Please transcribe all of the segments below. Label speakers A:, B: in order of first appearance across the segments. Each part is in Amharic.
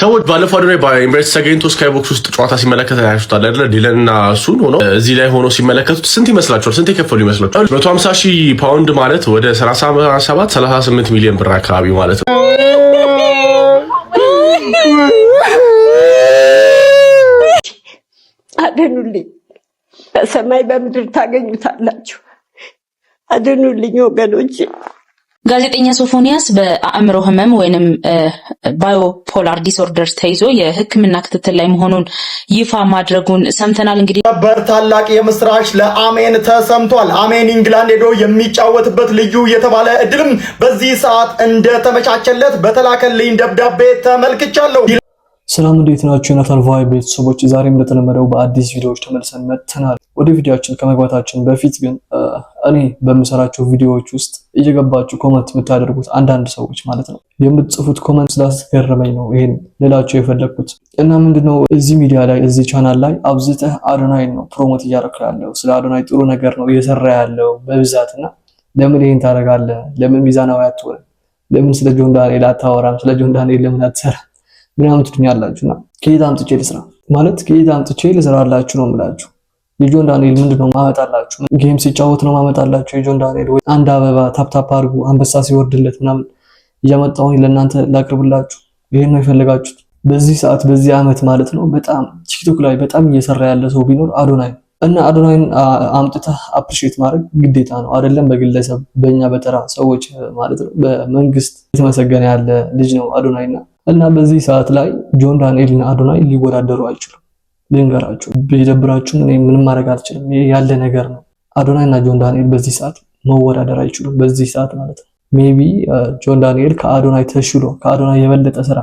A: ሰዎች ባለፈው አዶናይ በኤምሬትስ ተገኝቶ ስካይቦክስ ውስጥ ጨዋታ ሲመለከት ያያችሁታል አይደለ? ዲለንና እሱን ሆኖ እዚህ ላይ ሆኖ ሲመለከቱት ስንት ይመስላችኋል? ስንት የከፈሉ ይመስላችኋል? 150,000 ፓውንድ ማለት ወደ 38 ሚሊዮን ብር አካባቢ ማለት ነው።
B: አድኑልኝ፣ በሰማይ በምድር ታገኙታላችሁ። አድኑልኝ ወገኖች።
C: ጋዜጠኛ ሶፎንያስ በአእምሮ ህመም ወይንም ባዮፖላር ዲስኦርደር ተይዞ የሕክምና ክትትል ላይ መሆኑን ይፋ ማድረጉን ሰምተናል። እንግዲህ
D: ታላቅ የምስራች ለአሜን ተሰምቷል። አሜን ኢንግላንድ ሄዶ የሚጫወትበት ልዩ የተባለ እድልም በዚህ ሰዓት እንደተመቻቸለት በተላከልኝ ደብዳቤ ተመልክቻለሁ።
E: ሰላም እንዴት ናችሁ? የናታን ቫይብ ቤተሰቦች፣ ዛሬም እንደተለመደው በአዲስ ቪዲዮዎች ተመልሰን መጥተናል። ወደ ቪዲዮአችን ከመግባታችን በፊት ግን እኔ በምሰራቸው ቪዲዮዎች ውስጥ እየገባችሁ ኮመንት የምታደርጉት አንዳንድ ሰዎች ማለት ነው የምትጽፉት ኮመንት ስላስገረመኝ ነው ይሄን ልላችሁ የፈለኩት። እና ምንድነው እዚህ ሚዲያ ላይ እዚህ ቻናል ላይ አብዝተህ አዶናይ ነው ፕሮሞት እያደረክ ያለው፣ ስለ አዶናይ ጥሩ ነገር ነው እየሰራ ያለው በብዛትና ለምን ይሄን ታደርጋለህ? ለምን ሚዛናዊ አትሆንም? ለምን ስለ ጆን ዳንኤል አታወራም? ስለ ጆን ዳንኤል ለምን አትሰራ ምናምን ትሉኛላችሁና ከየት አምጥቼ ልስራ ማለት ከየት አምጥቼ ልስራላችሁ ነው የምላችሁ። የጆን ዳንኤል ምንድነው ማመጣላችሁ? ጌም ሲጫወት ነው ማመጣላችሁ የጆን ዳንኤል? ወይ አንድ አበባ ታፕታፕ አድርጉ አንበሳ ሲወርድለት ምናምን እያመጣሁኝ ለእናንተ ላቅርብላችሁ? ይሄን ነው የፈለጋችሁት? በዚህ ሰዓት በዚህ አመት ማለት ነው በጣም ቲክቶክ ላይ በጣም እየሰራ ያለ ሰው ቢኖር አዶናይ እና አዶናይን አምጥተህ አፕሪሺየት ማድረግ ግዴታ ነው አይደለም? በግለሰብ በእኛ በተራ ሰዎች ማለት ነው በመንግስት የተመሰገነ ያለ ልጅ ነው አዶናይና እና በዚህ ሰዓት ላይ ጆን ዳንኤል እና አዶናይ ሊወዳደሩ አይችሉም። ልንገራችሁ፣ ቢደብራችሁም እኔ ምንም ማድረግ አልችልም። ይሄ ያለ ነገር ነው። አዶናይ እና ጆን ዳንኤል በዚህ ሰዓት መወዳደር አይችሉም። በዚህ ሰዓት ማለት ነው ሜቢ ጆን ዳንኤል ከአዶናይ ተሽሎ ከአዶናይ የበለጠ ስራ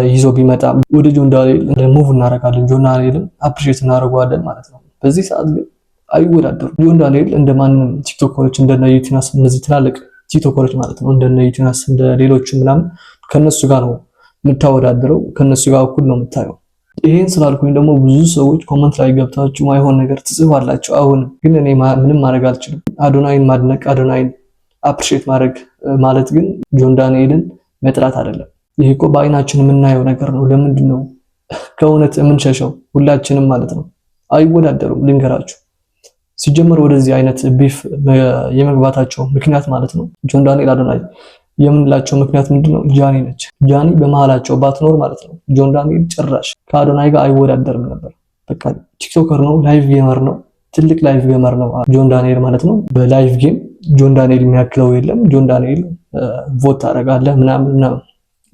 E: ይዞ ቢመጣ ወደ ጆን ዳንኤል ሙቭ እናደርጋለን፣ ጆን ዳንኤልን አፕሪሺየት እናደርገዋለን ማለት ነው። በዚህ ሰዓት ግን አይወዳደሩም። ጆን ዳንኤል እንደማንንም ቲክቶከሮች እንደነ ዩቲናስ እነዚህ ትላልቅ ቲክቶከሮች ማለት ነው እንደነ ዩቲናስ እንደ ሌሎች ምናምን ከነሱ ጋር ነው የምታወዳደረው፣ ከነሱ ጋር እኩል ነው የምታየው። ይሄን ስላልኩኝ ደግሞ ብዙ ሰዎች ኮመንት ላይ ገብታችሁ ማይሆን ነገር ትጽፋላችሁ። አሁን ግን እኔ ምንም ማድረግ አልችልም። አዶናይን ማድነቅ አዶናይን አፕሪሺየት ማድረግ ማለት ግን ጆን ዳንኤልን መጥራት አይደለም። ይሄ እኮ በአይናችን የምናየው ነገር ነው። ለምንድን ነው ከእውነት የምንሸሸው? ሁላችንም ማለት ነው። አይወዳደሩም። ልንገራችሁ፣ ሲጀመር ወደዚህ አይነት ቢፍ የመግባታቸው ምክንያት ማለት ነው ጆን ዳንኤል አዶናይ የምንላቸው ምክንያት ምንድነው? ጃኒ ነች። ጃኒ በመሃላቸው ባትኖር ማለት ነው ጆን ዳንኤል ጭራሽ ከአዶናይ ጋር አይወዳደርም ነበር። በቃ ቲክቶከር ነው፣ ላይቭ ጌመር ነው፣ ትልቅ ላይቭ ጌመር ነው ጆን ዳንኤል ማለት ነው። በላይቭ ጌም ጆን ዳንኤል የሚያክለው የለም። ጆን ዳንኤል ቮት ታደርጋለህ ምናምን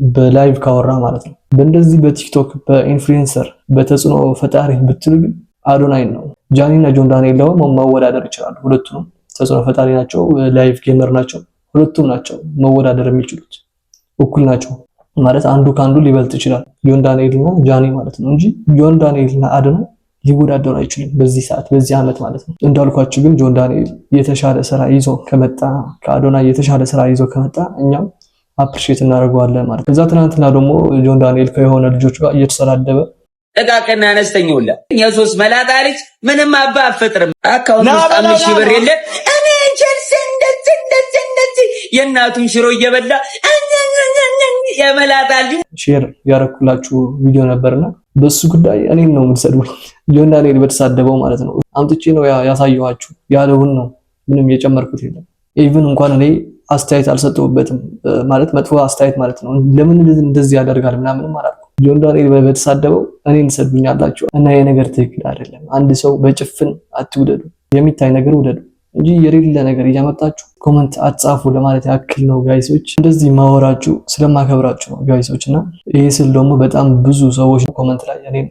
E: በላይቭ ካወራ ማለት ነው። በእንደዚህ በቲክቶክ በኢንፍሉዌንሰር በተጽዕኖ ፈጣሪ ብትሉ ግን አዶናይ ነው። ጃኒ እና ጆን ዳንኤል ደግሞ መወዳደር ይችላሉ። ሁለቱም ተጽዕኖ ፈጣሪ ናቸው፣ ላይቭ ጌመር ናቸው። ሁለቱም ናቸው መወዳደር የሚችሉት፣ እኩል ናቸው ማለት አንዱ ካንዱ ሊበልጥ ይችላል ጆን ዳንኤል እና ጃኒ ማለት ነው እንጂ ጆን ዳንኤል እና አዶናይ ሊወዳደሩ አይችሉም በዚህ ሰዓት በዚህ አመት ማለት ነው። እንዳልኳችሁ ግን ጆን ዳንኤል የተሻለ ስራ ይዞ ከመጣ ከአዶናይ የተሻለ ስራ ይዞ ከመጣ እኛም አፕሪሺየት እናደርገዋለን ማለት ነው። ከዛ ትናንትና ደግሞ ጆን ዳንኤል ከሆነ ልጆች ጋር እየተሰዳደበ
F: ጥቃቅንና አነስተኛ ሁላ የሶስት መላጣ ልጅ ምንም አባ አፈጥርም አካውንት ውስጥ 5,000 ብር የለ እኔ ቸልሲ እንደዚህ የእናቱን ሽሮ እየበላ የመላጣ ልጅ
E: ሼር ያረኩላችሁ ቪዲዮ ነበርና በሱ ጉዳይ እኔን ነው የምትሰድቡኝ። ጆን ዳንኤል በተሳደበው ማለት ነው አምጥቼ ነው ያሳየኋችሁ ያለውን ነው፣ ምንም የጨመርኩት የለም። ኢቭን እንኳን እኔ አስተያየት አልሰጠሁበትም ማለት መጥፎ አስተያየት ማለት ነው። ለምን እንደዚህ ያደርጋል ምናምን ማለት ነው። ጆን ዳንኤል በተሳደበው እኔን ትሰድቡኛላችሁ እና ይሄ ነገር ትክክል አይደለም። አንድ ሰው በጭፍን አትውደዱ፣ የሚታይ ነገር ውደዱ እንጂ የሌለ ነገር እያመጣችሁ ኮመንት አትጻፉ ለማለት ያክል ነው ጋይሶች። እንደዚህ ማወራችሁ ስለማከብራችሁ ነው ጋይሶች። እና ይሄ ስል ደግሞ በጣም ብዙ ሰዎች ኮመንት ላይ እኔን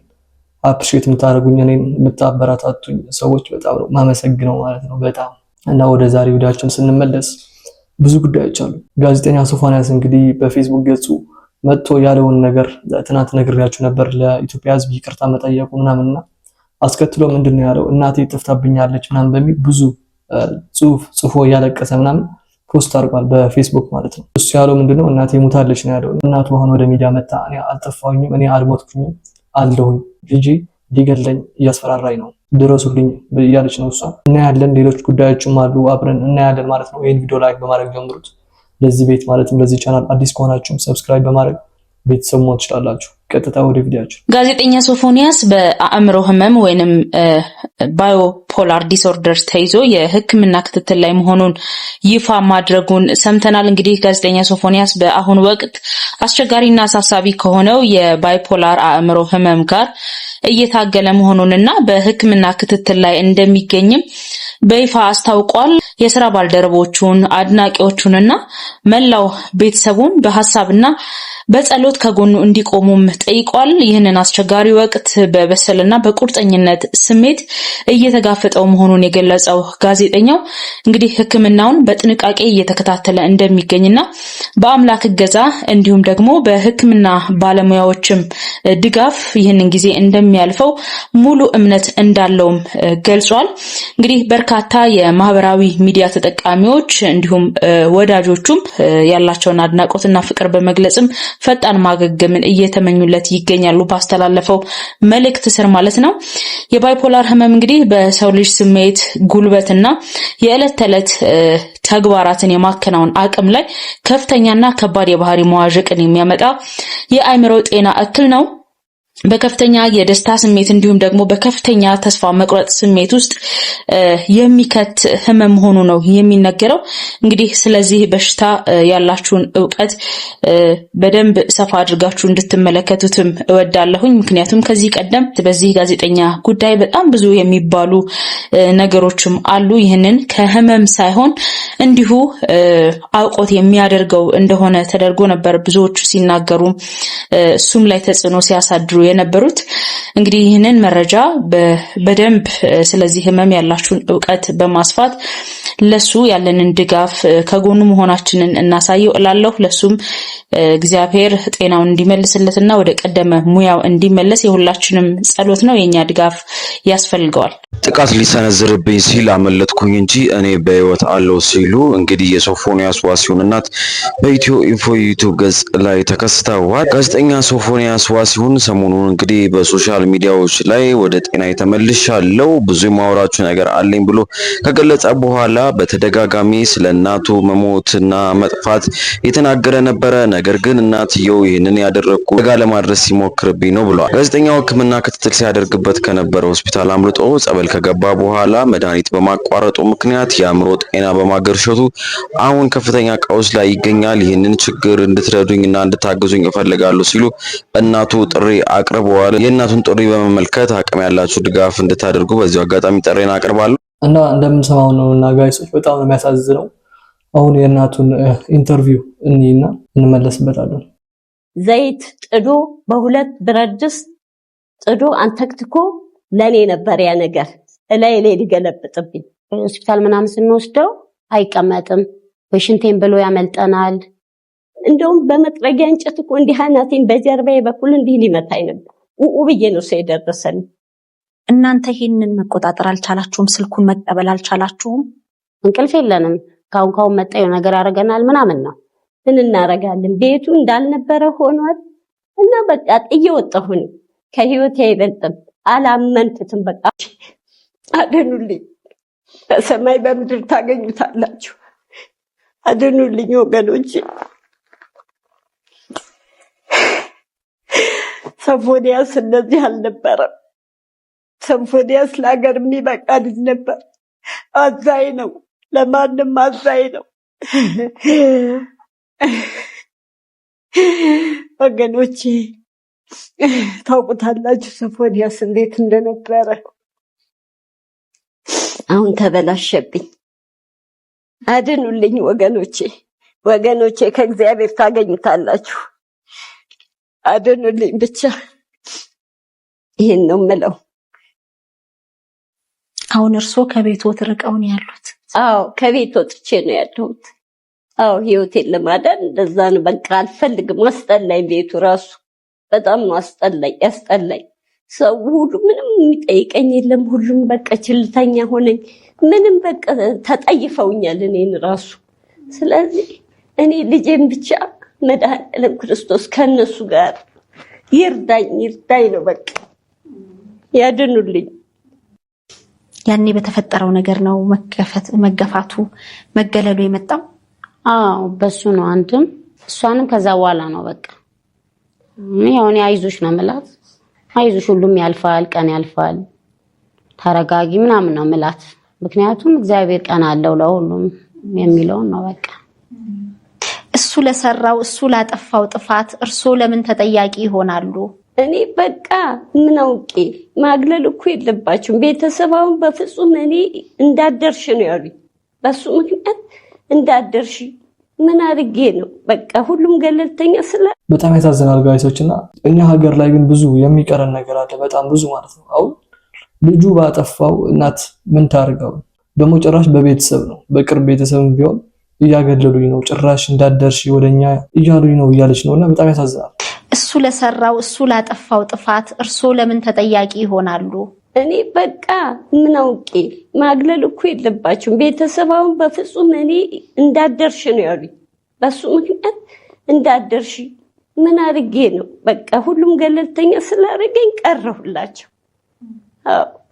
E: አፕሪሺየት የምታደርጉኝ እኔን የምታበረታቱኝ ሰዎች በጣም ነው ማመሰግነው ማለት ነው በጣም። እና ወደ ዛሬ ቪዲዮአችን ስንመለስ ብዙ ጉዳዮች አሉ። ጋዜጠኛ ሶፎንያስ እንግዲህ በፌስቡክ ገጹ መጥቶ ያለውን ነገር ትናንት ነግሬያችሁ ነበር፣ ለኢትዮጵያ ሕዝብ ይቅርታ መጠየቁ ምናምንና አስከትሎ ምንድነው ያለው? እናቴ ጥፍታብኛለች ምናምን በሚል ብዙ ጽፎ ያለቀሰ ምናምን ፖስት አድርጓል በፌስቡክ ማለት ነው። እሱ ያለው ምንድነው እናቴ ሙታለች ነው ያለው። እናቱ አሁን ወደ ሚዲያ መጣ እኔ አልጠፋሁኝም፣ እኔ አልሞትኩኝም አለሁኝ፣ ልጄ ሊገለኝ እያስፈራራኝ ነው፣ ድረሱልኝ እያለች ነው እሷ። እናያለን፣ ሌሎች ጉዳዮችም አሉ አብረን እናያለን ማለት ነው። ይሄን ቪዲዮ ላይክ በማድረግ ጀምሩት። ለዚህ ቤት ማለትም ለዚህ ቻናል አዲስ ከሆናችሁም ሰብስክራይብ በማድረግ ቤተሰብ መሆን ትችላላችሁ። ቀጥታ ወደ ቪዲዮአችን።
C: ጋዜጠኛ ሶፎንያስ በአእምሮ ህመም ወይንም ባዮፖላር ዲስኦርደር ተይዞ የሕክምና ክትትል ላይ መሆኑን ይፋ ማድረጉን ሰምተናል። እንግዲህ ጋዜጠኛ ሶፎንያስ በአሁኑ ወቅት አስቸጋሪና አሳሳቢ ከሆነው የባይፖላር አእምሮ ህመም ጋር እየታገለ መሆኑንና በሕክምና ክትትል ላይ እንደሚገኝም በይፋ አስታውቋል። የሥራ ባልደረቦቹን አድናቂዎቹንና መላው ቤተሰቡን በሐሳብና በጸሎት ከጎኑ እንዲቆሙም ጠይቋል። ይህንን አስቸጋሪ ወቅት በበሰልና በቁርጠኝነት ስሜት እየተጋፈጠው መሆኑን የገለጸው ጋዜጠኛው እንግዲህ ሕክምናውን በጥንቃቄ እየተከታተለ እንደሚገኝና በአምላክ እገዛ እንዲሁም ደግሞ በሕክምና ባለሙያዎችም ድጋፍ ይህንን ጊዜ እንደሚያልፈው ሙሉ እምነት እንዳለውም ገልጿል። እንግዲህ በርካታ የማህበራዊ ሚዲያ ተጠቃሚዎች እንዲሁም ወዳጆቹም ያላቸውን አድናቆትና ፍቅር በመግለጽም ፈጣን ማገገምን እየተመኙለት ይገኛሉ። ባስተላለፈው መልእክት ስር ማለት ነው። የባይፖላር ህመም እንግዲህ በሰው ልጅ ስሜት፣ ጉልበትና የዕለት ተዕለት ተግባራትን የማከናወን አቅም ላይ ከፍተኛና ከባድ የባህሪ መዋዠቅን የሚያመጣ የአእምሮ ጤና እክል ነው። በከፍተኛ የደስታ ስሜት እንዲሁም ደግሞ በከፍተኛ ተስፋ መቁረጥ ስሜት ውስጥ የሚከት ህመም ሆኖ ነው የሚነገረው። እንግዲህ ስለዚህ በሽታ ያላችሁን ዕውቀት በደንብ ሰፋ አድርጋችሁ እንድትመለከቱትም እወዳለሁኝ። ምክንያቱም ከዚህ ቀደም በዚህ ጋዜጠኛ ጉዳይ በጣም ብዙ የሚባሉ ነገሮችም አሉ። ይህንን ከህመም ሳይሆን እንዲሁ አውቆት የሚያደርገው እንደሆነ ተደርጎ ነበር ብዙዎቹ ሲናገሩ፣ እሱም ላይ ተጽዕኖ ሲያሳድሩ የነበሩት። እንግዲህ ይህንን መረጃ በደንብ ስለዚህ ህመም ያላችሁን ዕውቀት በማስፋት ለሱ ያለንን ድጋፍ ከጎኑ መሆናችንን እናሳየው እላለሁ። ለሱም እግዚአብሔር ጤናውን እንዲመልስለትና ወደ ቀደመ ሙያው እንዲመለስ የሁላችንም ጸሎት ነው። የኛ ድጋፍ ያስፈልገዋል።
G: ጥቃት ሊሰነዝርብኝ ሲል አመለጥኩኝ እንጂ እኔ በህይወት አለው ሲሉ እንግዲህ የሶፎንያስ ዋሲሁን እናት በኢትዮ ኢንፎ ዩቲዩብ ገጽ ላይ ተከስተዋል። ጋዜጠኛ ሶፎንያስ ዋሲሁን ሰሞኑን እንግዲህ በሶሻል ሚዲያዎች ላይ ወደ ጤና የተመልሻለው ብዙ የማወራችሁ ነገር አለኝ ብሎ ከገለጸ በኋላ በተደጋጋሚ ስለ እናቱ መሞትና መጥፋት የተናገረ ነበረ። ነገር ግን እናትየው ይህንን ያደረኩ ደጋ ለማድረስ ሲሞክርብኝ ነው ብለዋል። ጋዜጠኛው ሕክምና ክትትል ሲያደርግበት ከነበረ ሆስፒታል አምልጦ ጸበል ከገባ በኋላ መድኃኒት በማቋረጡ ምክንያት የአእምሮ ጤና በማገርሸቱ አሁን ከፍተኛ ቀውስ ላይ ይገኛል። ይህንን ችግር እንድትረዱኝና እንድታግዙኝ እፈልጋለሁ ሲሉ እናቱ ጥሪ አቅርበዋል። የእናቱን ጥሪ በመመልከት አቅም ያላችሁ ድጋፍ እንድታደርጉ በዚሁ አጋጣሚ ጥሪን አቀርባለሁ።
E: እና እንደምንሰማው ነው እና ጋይሶች በጣም ነው የሚያሳዝነው። አሁን የእናቱን ኢንተርቪው እንይና እንመለስበታለን።
B: ዘይት ጥዶ በሁለት ብረት ድስት ጥዶ አንተክትኮ ለኔ ነበር ያ ነገር እላይ ሊገለብጥብኝ። ሆስፒታል ምናምን ስንወስደው አይቀመጥም፣ በሽንቴን ብሎ ያመልጠናል። እንደውም በመጥረጊያ እንጨት እኮ እንዲህ አናቴን በጀርባዬ በኩል እንዲህ ሊመታኝ ነበር። ብዬ ነው የደረሰኝ።
H: እናንተ ይሄንን መቆጣጠር አልቻላችሁም? ስልኩን መቀበል አልቻላችሁም?
B: እንቅልፍ የለንም። ካሁን መጣዩ ነገር ያደርገናል ምናምን ነው። ምን እናረጋለን? ቤቱ እንዳልነበረ ሆኗል እና በቃ እየወጣሁኝ ከህይወት አይበልጥም። አላመንኩትም። በቃ አድኑልኝ፣ በሰማይ በምድር ታገኙታላችሁ። አድኑልኝ ወገኖች። ሶፎንያስ እንደዚህ አልነበረም። ሶፎንያስ ለሀገር የሚበቃ ልጅ ነበር። አዛኝ ነው፣ ለማንም አዛኝ ነው። ወገኖቼ ታውቁታላችሁ ሶፎንያስ እንዴት እንደነበረ። አሁን ተበላሸብኝ። አድኑልኝ ወገኖቼ፣ ወገኖቼ ከእግዚአብሔር ታገኙታላችሁ። አድኑልኝ ብቻ፣ ይሄን ነው የምለው።
H: አሁን እርስዎ ከቤትዎት ርቀው ነው ያሉት?
B: አዎ ከቤት ወጥቼ ነው ያለሁት። አዎ ህይወቴን ለማዳን እንደዛ ነው። በቃ አልፈልግም፣ አስጠላኝ። ቤቱ ራሱ በጣም ነው ያስጠላኝ። ሰው ሁሉ ምንም የሚጠይቀኝ የለም። ሁሉም በቃ ችልተኛ ሆነኝ። ምንም በቃ ተጠይፈውኛል እኔን ራሱ። ስለዚህ እኔ ልጄን ብቻ መድኃኔዓለም ክርስቶስ ከነሱ ጋር ይርዳኝ ነው በቃ። ያድኑልኝ።
H: ያኔ በተፈጠረው ነገር ነው መገፋቱ መገለሉ የመጣው?
I: አዎ በሱ ነው። አንድም እሷንም ከዛ በኋላ ነው በቃ ያው እኔ አይዞሽ ነው የምላት። አይዞሽ ሁሉም ያልፋል፣ ቀን ያልፋል፣ ተረጋጊ ምናምን ነው የምላት። ምክንያቱም እግዚአብሔር ቀን አለው ለሁሉም የሚለው ነው በቃ።
H: እሱ ለሰራው እሱ ላጠፋው ጥፋት እርሶ ለምን ተጠያቂ ይሆናሉ?
B: እኔ በቃ ምን አውቄ ማግለል እኮ የለባችሁም። ቤተሰባውን በፍጹም እኔ እንዳደርሽ ነው ያሉኝ። በሱ ምክንያት እንዳደርሽ ምን አድርጌ ነው? በቃ ሁሉም ገለልተኛ ስለ
E: በጣም ያሳዝናል ጋይሶችና እኛ ሀገር ላይ ግን ብዙ የሚቀረን ነገር አለ፣ በጣም ብዙ ማለት ነው። አሁን ልጁ ባጠፋው እናት ምን ታርገው? ደግሞ ጭራሽ በቤተሰብ ነው፣ በቅርብ ቤተሰብም ቢሆን እያገለሉኝ ነው፣ ጭራሽ እንዳደርሽ ወደኛ እያሉኝ ነው እያለች ነውና በጣም ያሳዝናል።
H: እሱ ለሰራው እሱ ላጠፋው ጥፋት እርሶ ለምን ተጠያቂ ይሆናሉ?
B: እኔ በቃ ምን አውቄ ማግለል እኮ የለባችሁም። ቤተሰባውን በፍጹም እኔ እንዳደርሽ ነው ያሉኝ። በሱ ምክንያት እንዳደርሽ ምን አድርጌ ነው? በቃ ሁሉም ገለልተኛ ስላደረገኝ ቀረሁላቸው።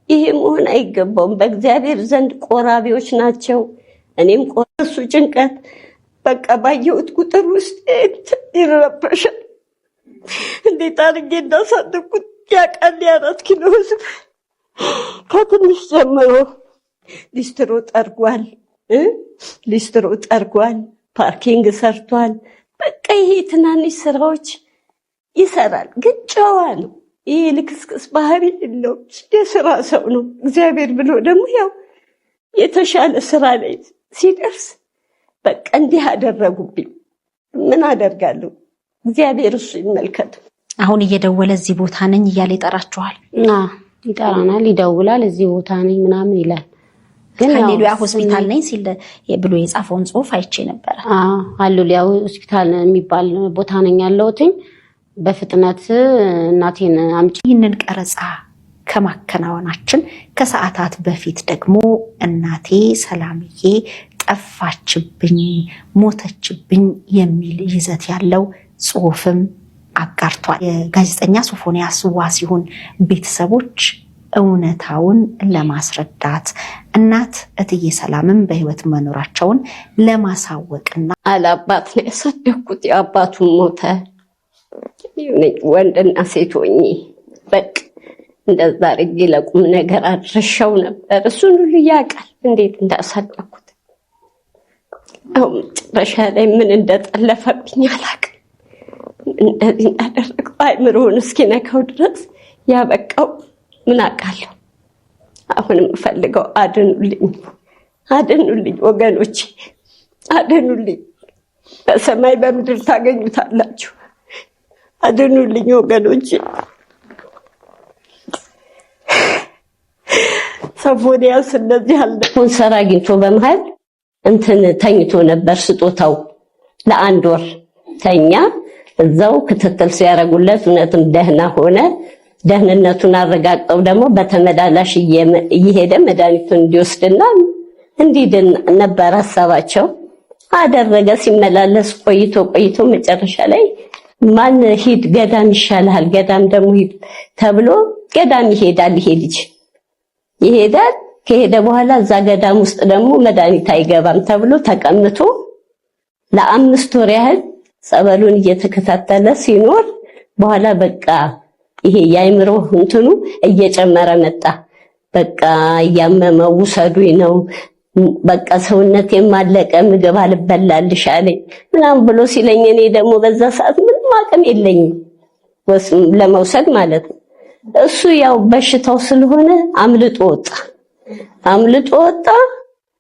B: ይሄ መሆን አይገባውም። በእግዚአብሔር ዘንድ ቆራቢዎች ናቸው። እኔም ቆረሱ ጭንቀት በቃ ባየሁት ቁጥር ውስጥ ይረበሻል። እንዴት አድርጌ እንዳሳደግኩት ያውቃል። 4 ኪሎ ህዝብ ከትንሽ ጀምሮ ሊስትሮ ጠርጓል፣ ፓርኪንግ ሰርቷል። በቃ ይሄ ትናንሽ ስራዎች ይሰራል። ግን ጨዋ ነው። ይሄ ልክስክስ ባህሪ የለውም። የስራ ሰው ነው። እግዚአብሔር ብሎ ደግሞ ያው የተሻለ ስራ ላይ ሲደርስ በቃ እንዲህ አደረጉብኝ። ምን አደርጋለሁ? እግዚአብሔር እሱ ይመልከት።
H: አሁን እየደወለ እዚህ ቦታ ነኝ እያለ ይጠራችኋል?
I: ይጠራናል፣ ይደውላል፣ እዚህ ቦታ ነኝ ምናምን ይላል።
H: ግን ሃሌሉያ ሆስፒታል ነኝ ሲል ብሎ የጻፈውን ጽሑፍ አይቼ ነበር።
I: ሃሌሉያ ሆስፒታል የሚባል ቦታ ነኝ ያለሁትኝ። በፍጥነት እናቴን አምጪ።
H: ይህንን ቀረጻ ከማከናወናችን ከሰዓታት በፊት ደግሞ እናቴ ሰላምዬ ጠፋችብኝ፣ ሞተችብኝ የሚል ይዘት ያለው ጽሑፍም አጋርቷል። የጋዜጠኛ ሶፎንያስ ዋሲሁን ቤተሰቦች እውነታውን ለማስረዳት እናት እትዬ ሰላምም በህይወት መኖራቸውን ለማሳወቅና
B: አላባት ነው ያሳደግኩት። የአባቱን ሞተ ወንድና ሴት ሆኜ በቃ እንደዛ አድርጌ ለቁም ነገር አድርሻው ነበር። እሱን ሁሉ ያውቃል እንዴት እንዳሳደግኩት። አሁን መጨረሻ ላይ ምን እንደጠለፈብኝ አላውቅም። እንደዚህ እንዳደረገው አይምሮውን እስኪነካው ድረስ ያበቃው ምን አውቃለሁ። አሁን የምፈልገው አድኑልኝ ወገኖቼ፣ አድኑልኝ። በሰማይ በምድር ታገኙታላችሁ። አድኑልኝ ወገኖቼ። ሶፎንያስ እንደዚህ አለ።
I: ስፖንሰር አግኝቶ በመሃል ተኝቶ ነበር። ስጦታው ለ1 ወር ተኛ። እዛው ክትትል ሲያረጉለት እውነትም ደህና ሆነ። ደህንነቱን አረጋግጠው ደግሞ በተመላላሽ እየሄደ መድኃኒቱን እንዲወስድና እንዲድን ነበር ሀሳባቸው። አደረገ። ሲመላለስ ቆይቶ መጨረሻ ላይ ማን ሂድ ገዳም ይሻልሃል፣ ገዳም ደግሞ ሂድ ተብሎ ገዳም ይሄዳል። ይሄ ልጅ ይሄዳል። ከሄደ በኋላ እዛ ገዳም ውስጥ ደግሞ መድኃኒት አይገባም ተብሎ ተቀምጦ ለ5 ወር ያህል ጸበሉን እየተከታተለ ሲኖር በኋላ በቃ ይሄ የአይምሮ እንትኑ እየጨመረ መጣ። በቃ እያመመው ውሰዱኝ ነው በቃ ሰውነት የማለቀ ምግብ አልበላልሽ አለኝ ምናምን ብሎ ሲለኝ እኔ ደግሞ በዛ ሰዓት ምንም አቅም የለኝም ለመውሰድ ማለት ነው። እሱ ያው በሽታው ስለሆነ አምልጦ ወጣ።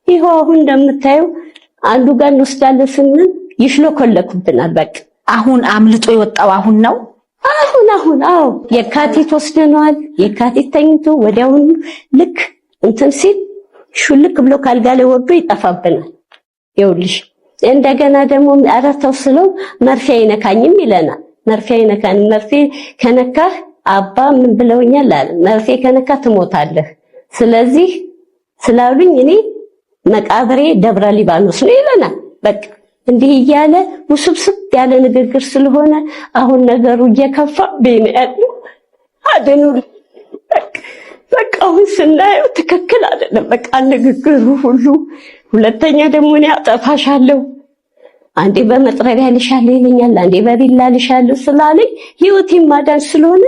I: ይሄው አሁን እንደምታየው አንዱ ጋር እንወስዳለን ስንል ይሽሎኮለኩብናል። በቃ
H: አሁን አምልጦ የወጣው አሁን ነው።
B: አዎ የካቲት ወስደነዋል። የካቲት ተኝቶ ወዲያውኑ ልክ እንትን ሲል ሹልክ ብሎ ካልጋ ላይ ወርዶ ይጠፋብናል። ይኸውልሽ እንደገና ደግሞ አራታው ስለው መርፌ አይነካኝም ይለናል። መርፌ አይነካኝም። መርፌ ከነካህ አባ ምን ብለውኛል አለ። መርፌ ከነካ ትሞታለህ። ስለዚህ ስላሉኝ እኔ መቃብሬ ደብረ ሊባኖስ ነው ይለናል። በቃ እንዲህ እያለ ውስብስብ ያለ ንግግር ስለሆነ አሁን ነገሩ እየከፋ በእኔ አድኑልኝ። በቃ አሁን ስናየው ትክክል አይደለም። በቃ ንግግሩ ሁሉ። ሁለተኛ ደግሞ እኔ አጠፋሻለሁ
I: አንዴ በመጥረቢያ ልሻለሁ ይለኛል፣ አንዴ በቢላ ልሻለሁ ስላለኝ ህይወቴን ማዳን ስለሆነ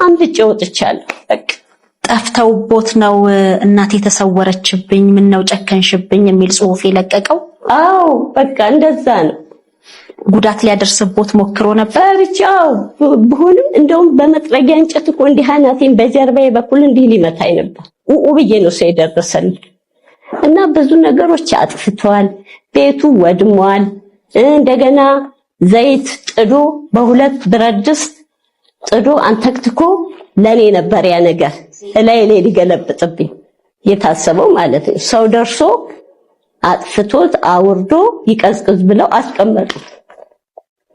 I: አምልጬ ወጥቻለሁ። በቃ
H: ጠፍተውቦት ነው እናቴ ተሰወረችብኝ፣ ምን ነው ጨከንሽብኝ የሚል ጽሑፍ የለቀቀው?
I: አዎ በቃ እንደዛ ነው።
H: ጉዳት ሊያደርስቦት ሞክሮ ነበር?
I: ብቻው ቢሆንም እንደውም በመጥረጊያ እንጨት እኮ እንዲህ አናቴን በጀርባዬ በኩል እንዲህ ሊመታኝ ነበር። ብዬ ነው ሰው የደረሰልኝ እና ብዙ ነገሮች አጥፍተዋል። ቤቱ ወድሟል። እንደገና ዘይት ጥዶ በሁለት ብረት ድስት ጥዶ አንተክትኮ ለኔ ነበር ያ ነገር ላይ ሊገለብጥብኝ የታሰበው ማለት ነው። ሰው ደርሶ አጥፍቶት አውርዶ ይቀዝቅዝ ብለው አስቀመጡ።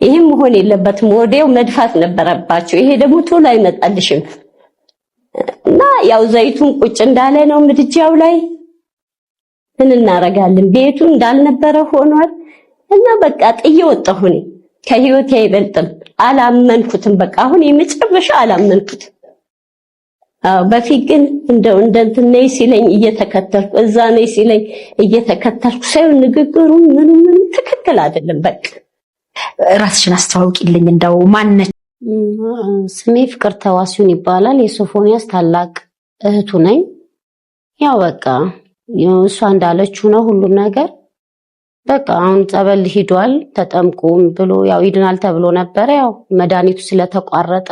I: ይሄም መሆን የለበትም፣ ወዲያው መድፋት ነበረባቸው። ይሄ ደግሞ ቶሎ አይመጣልሽም እና ያው ዘይቱን ቁጭ እንዳለ ነው ምድጃው ላይ ምን እናረጋለን። ቤቱ እንዳልነበረ ሆኗል እና በቃ ጥዬ ወጣሁ። እኔ ከህይወቴ አይበልጥም፣ አላመንኩትም። በቃ አሁን የመጨረሻ አላመንኩትም። በፊት ግን እንደው እንትን ነይ ሲለኝ እየተከተልኩ እዛ ነይ ሲለኝ እየተከተልኩ ሳይሆን ንግግሩ ምንም ትክክል አይደለም። በቃ
H: ራስሽን አስተዋውቂልኝ። እንደው ማነች?
J: ስሜ ፍቅርተ ዋሲሁን ይባላል። የሶፎንያስ ታላቅ እህቱ ነኝ። ያው በቃ እሷ እንዳለችው ነው ሁሉም ነገር። በቃ አሁን ጸበል ሂዷል ተጠምቁም ብሎ ያው ይድናል ተብሎ ነበረ። ያው መድኃኒቱ ስለተቋረጠ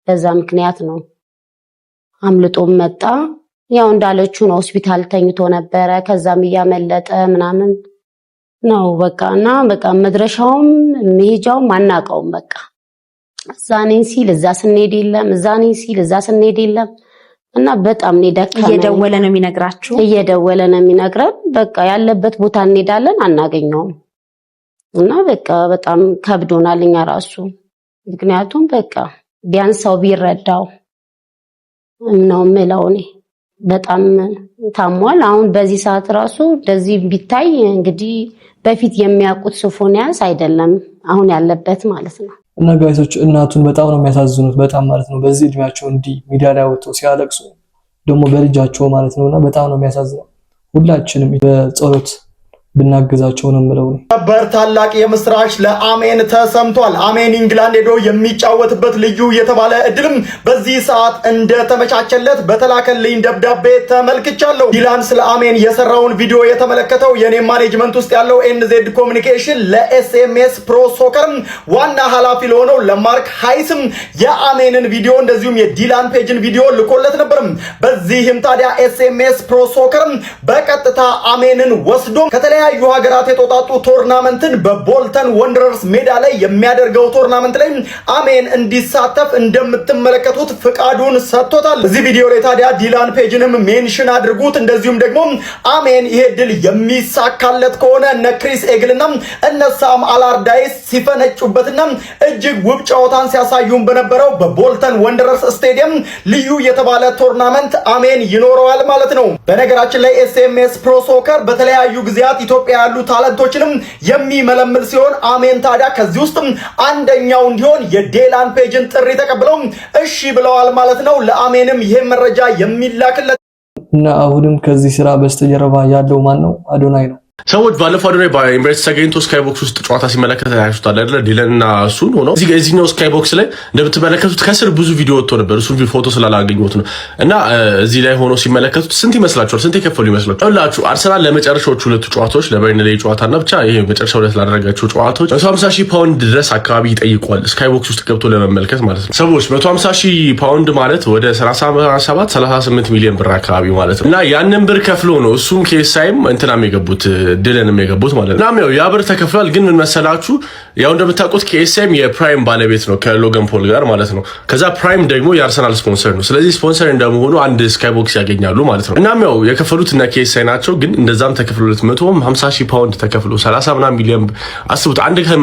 J: በዛ ምክንያት ነው አምልጦም መጣ። ያው እንዳለችው ነው ሆስፒታል ተኝቶ ነበረ። ከዛም እያመለጠ ምናምን ነው በቃና በቃ መድረሻውም መሄጃውም አናውቀውም። በቃ እዛ ነኝ ሲል እዛ ስንሄድ የለም፣ እዛ ነኝ ሲል እዛ ስንሄድ የለም እና በጣም ነው ደከመኝ።
H: እየደወለ ነው የሚነግራችሁ?
J: እየደወለ ነው የሚነግረን። በቃ ያለበት ቦታ እንሄዳለን አናገኘውም እና በቃ በጣም ከብዶናል እኛ ራሱ። ምክንያቱም በቃ ቢያንስ ሰው ቢረዳው ነው የምለው እኔ። በጣም ታሟል። አሁን በዚህ ሰዓት ራሱ እንደዚህ ቢታይ እንግዲህ በፊት የሚያውቁት ሶፎንያስ አይደለም አሁን ያለበት ማለት ነው።
E: እና ጋይሶች እናቱን በጣም ነው የሚያሳዝኑት፣ በጣም ማለት ነው። በዚህ እድሜያቸው እንዲህ ሚዲያ ላይ ወጥተው ሲያለቅሱ ደግሞ በልጃቸው ማለት ነውና በጣም ነው የሚያሳዝነው። ሁላችንም በጸሎት ብናገዛቸው ነው የምለው።
D: ነበር ታላቅ የምስራች ለአሜን ተሰምቷል። አሜን ኢንግላንድ ሄዶ የሚጫወትበት ልዩ የተባለ እድልም በዚህ ሰዓት እንደተመቻቸለት በተላከልኝ ደብዳቤ ተመልክቻለሁ። ዲላን ስለ አሜን የሰራውን ቪዲዮ የተመለከተው የኔ ማኔጅመንት ውስጥ ያለው ኤንዜድ ኮሚኒኬሽን ለኤስኤምኤስ ፕሮ ሶከር ዋና ኃላፊ ለሆነው ለማርክ ሃይስም የአሜንን ቪዲዮ እንደዚሁም የዲላን ፔጅን ቪዲዮ ልኮለት ነበር። በዚህም ታዲያ ኤስኤምኤስ ፕሮ ሶከር በቀጥታ አሜንን ወስዶ ከተለያዩ ሀገራት የተውጣጡ ቶርናመንትን በቦልተን ወንደረርስ ሜዳ ላይ የሚያደርገው ቶርናመንት ላይ አሜን እንዲሳተፍ እንደምትመለከቱት ፍቃዱን ሰጥቶታል። እዚህ ቪዲዮ ላይ ታዲያ ዲላን ፔጅንም ሜንሽን አድርጉት። እንደዚሁም ደግሞ አሜን ይሄ ድል የሚሳካለት ከሆነ እነ ክሪስ ኤግልና እነ ሳም አላርዳይስ ሲፈነጩበትና እጅግ ውብ ጨዋታን ሲያሳዩን በነበረው በቦልተን ወንደረርስ ስቴዲየም ልዩ የተባለ ቶርናመንት አሜን ይኖረዋል ማለት ነው። በነገራችን ላይ ኤስኤምኤስ ፕሮ ሶከር በተለያዩ ጊዜያት ኢትዮጵያ ያሉ ታለንቶችንም የሚመለምል ሲሆን አሜን ታዲያ ከዚህ ውስጥ አንደኛው እንዲሆን የዲላን ፔጅን ጥሪ ተቀብለው እሺ ብለዋል ማለት ነው። ለአሜንም ይሄ መረጃ የሚላክለት
E: እና አሁንም ከዚህ ስራ በስተጀርባ ያለው ማን ነው? አዶናይ ነው።
A: ሰዎች ባለፈው አዶናይ በኤምሬትስ ተገኝቶ ስካይቦክስ ውስጥ ጨዋታ ሲመለከት ያያችሁታል አይደለ? ዲለንና እሱን ሆኖ እዚህኛው ስካይቦክስ ላይ እንደምትመለከቱት ከስር ብዙ ቪዲዮ ወጥቶ ነበር። እሱን ፎቶ ስላላገኘሁት ነው። እና እዚህ ላይ ሆኖ ሲመለከቱት ስንት ይመስላችኋል? ስንት የከፈሉ ይመስላችኋል? ሁላችሁ አርሰናል ለመጨረሻዎቹ ሁለቱ ጨዋታዎች ለበርንሌይ ጨዋታና ብቻ ይሄ መጨረሻው ዕለት ላደረጋቸው ጨዋታዎች 150,000 ፓውንድ ድረስ አካባቢ ይጠይቋል ስካይቦክስ ውስጥ ገብቶ ለመመልከት ማለት ነው። ሰዎች 150,000 ፓውንድ ማለት ወደ 38 ሚሊዮን ብር አካባቢ ማለት ነው። እና ያንን ብር ከፍሎ ነው እሱም ኬሳይም እንትናም የገቡት ድልንም የገቡት ማለት ነው። ያው ያ ብር ተከፍሏል። ግን ምን መሰላችሁ ያው እንደምታውቁት ኬኤስኤም የፕራይም ባለቤት ነው ከሎገን ፖል ጋር ማለት ነው። ከዛ ፕራይም ደግሞ የአርሰናል ስፖንሰር ነው። ስለዚህ ስፖንሰር እንደመሆኑ አንድ ስካይቦክስ ያገኛሉ ማለት ነው። እናም ያው የከፈሉት እና ኬኤስኤም ናቸው። ግን እንደዛም ተከፍሎለት 150,000 ፓውንድ ተከፍሎ 30 ምናምን ሚሊዮን አስቡት።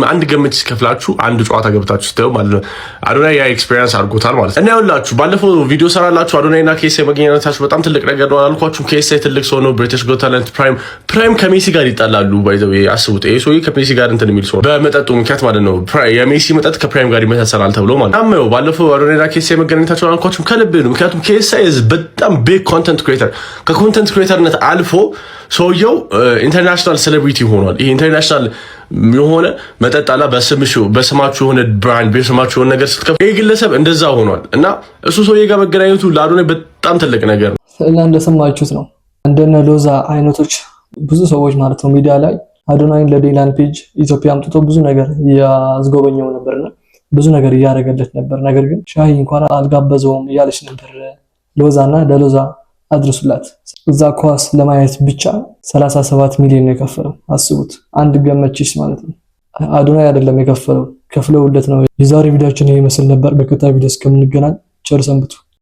A: አንድ ገመች ሲከፍላችሁ አንድ ጨዋታ ገብታችሁ ስትዩ ማለት ነው። አዶናይ ያ ኤክስፒሪየንስ አድርጎታል ማለት ነው። እና ያውላችሁ ባለፈው ቪዲዮ ሰራላችሁ አዶናይና ኬኤስኤም መገናኘታችሁ በጣም ትልቅ ነገር ነው አላልኳችሁም? ኬኤስኤም ትልቅ ሰው ነው። ብሪቲሽ ጎት ታለንት ፕራይም ከሜሲ ጋር ይጣላሉ። ባይዘው አስቡት። ይሄ ሰውዬ ከሜሲ ጋር እንትን የሚል ሰው በመጠጡ ምክንያት ማለት ነው። የሜሲ መጠጥ ከፕራይም ጋር ይመሳሰላል ተብሎ ማለት ነው። ባለፈው አዶናይና ኬኤስኤም መገናኘታቸው አላልኳችሁም? ከልብ ነው። ምክንያቱም ኬኤስኤም በጣም ቢግ ኮንተንት ክሬተር፣ ከኮንተንት ክሬተርነት አልፎ ሰውየው ኢንተርናሽናል ሴሌብሪቲ ሆኗል። ይሄ ኢንተርናሽናል የሆነ መጠጣላ በስማችሁ የሆነ ብራንድ በስማችሁ የሆነ ነገር ስትከፍቱ ይሄ ግለሰብ እንደዛ ሆኗል እና እሱ ሰውዬ ጋር መገናኘቱ ለአዶናይ በጣም ትልቅ ነገር ነው።
E: እና እንደሰማችሁት ነው እንደነ ሎዛ አይነቶች ብዙ ሰዎች ማለት ነው ሚዲያ ላይ አዶናይን ለዲላን ፔጅ ኢትዮጵያ አምጥቶ ብዙ ነገር ያስጎበኘው ነበርና ብዙ ነገር እያደረገለት ነበር። ነገር ግን ሻሂ እንኳን አልጋበዘውም እያለች ነበር ሎዛና ለሎዛ አድርሱላት። እዛ ኳስ ለማየት ብቻ 37 ሚሊዮን ነው የከፈለው። አስቡት፣ አንድ ገመችስ ማለት ነው። አዶናይ አይደለም የከፈለው ከፍለውለት ነው። የዛሬ ቪዲዮአችን ይመስል ነበር። በቀጣይ ቪዲዮ እስከምንገናኝ ቸር ሰንብቱ።